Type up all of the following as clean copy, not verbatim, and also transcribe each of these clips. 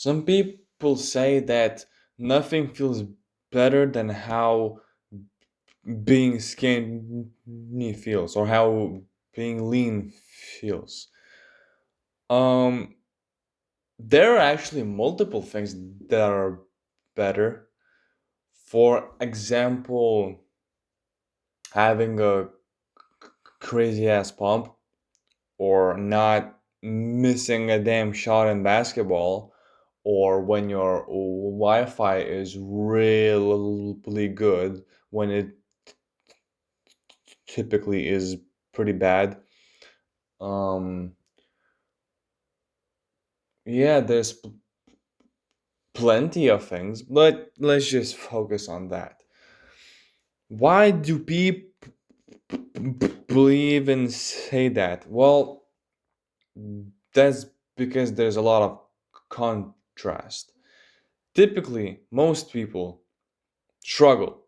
Some people say that nothing feels better than how being skinny feels or how being lean feels. Um, there are actually multiple things that are better. For example, having a crazy ass pump or not missing a damn shot in basketball or when your Wi-Fi is really good when it typically is pretty bad. Um, yeah, there's plenty of things, but let's just focus on that. Why do people believe and say that? Well, that's because there's a lot of contrast. Typically, most people struggle.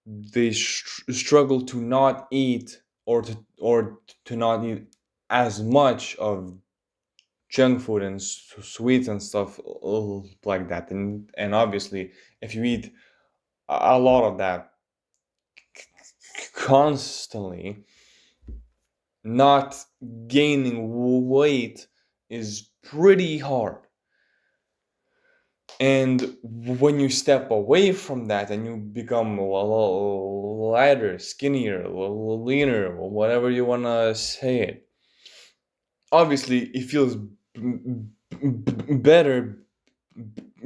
They struggle to not eat or to not eat as much of junk food and sweets and stuff like that. And obviously, if you eat a lot of that constantly, not gaining weight is pretty hard. And when you step away from that and you become lighter, skinnier, leaner, whatever you want to say it, obviously it feels better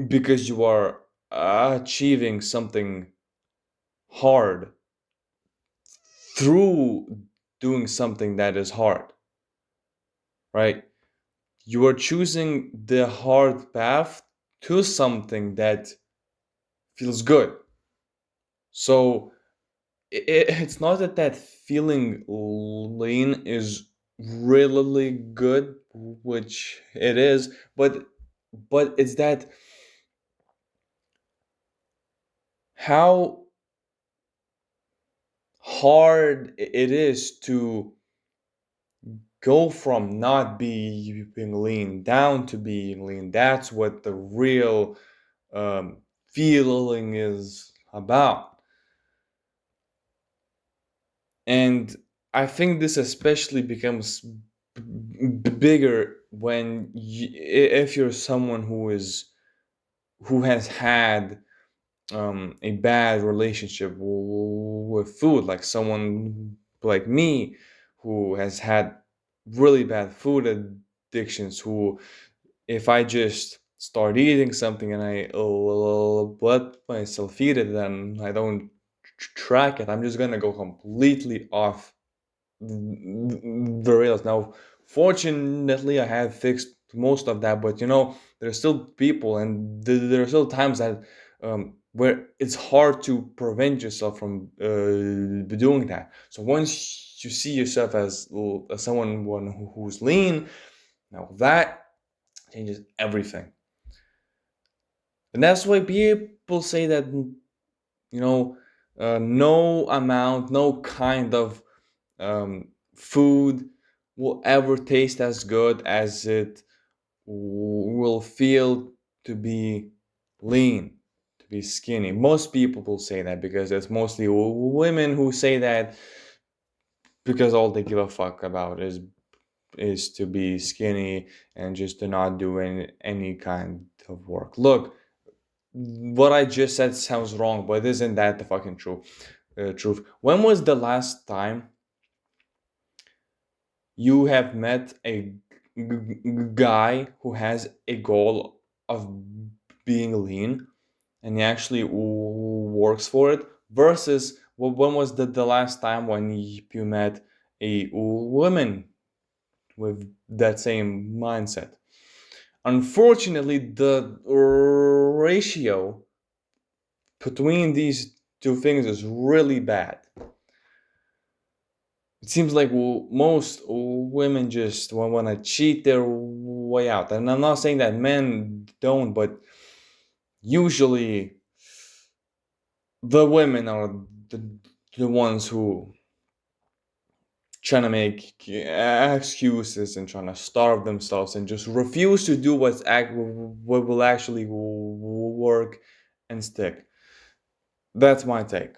because you are achieving something hard through doing something that is hard, right? You are choosing the hard path to something that feels good. So it's not that feeling lean is really good, which it is, but it's that how hard it is to go from not being lean down to being lean. That's what the real um, feeling is about. And I think this especially becomes bigger when if you're someone who has had a bad relationship with food, like someone like me who has had really bad food addictions, who if I just start eating something and I let myself eat it and I don't track it, I'm just gonna go completely off the rails. Now, fortunately, I have fixed most of that, but there's still people, and there are still times that where it's hard to prevent yourself from doing that. So once you see yourself as someone who's lean, now that changes everything, and that's why people say that you know no amount, no kind of food will ever taste as good as it will feel to be lean, to be skinny. Most people will say that because it's mostly women who say that because all they give a fuck about is to be skinny and just to not do any kind of work. Look, what I just said sounds wrong, but isn't that the fucking truth? When was the last time you have met a guy who has a goal of being lean and he actually works for it versus when was the last time when you met a woman with that same mindset? Unfortunately, the ratio between these two things is really bad. It seems like most women just want to cheat their way out. And I'm not saying that men don't, but usually the women are the ones trying to make excuses and trying to starve themselves and just refuse to do what will actually work and stick. That's my take.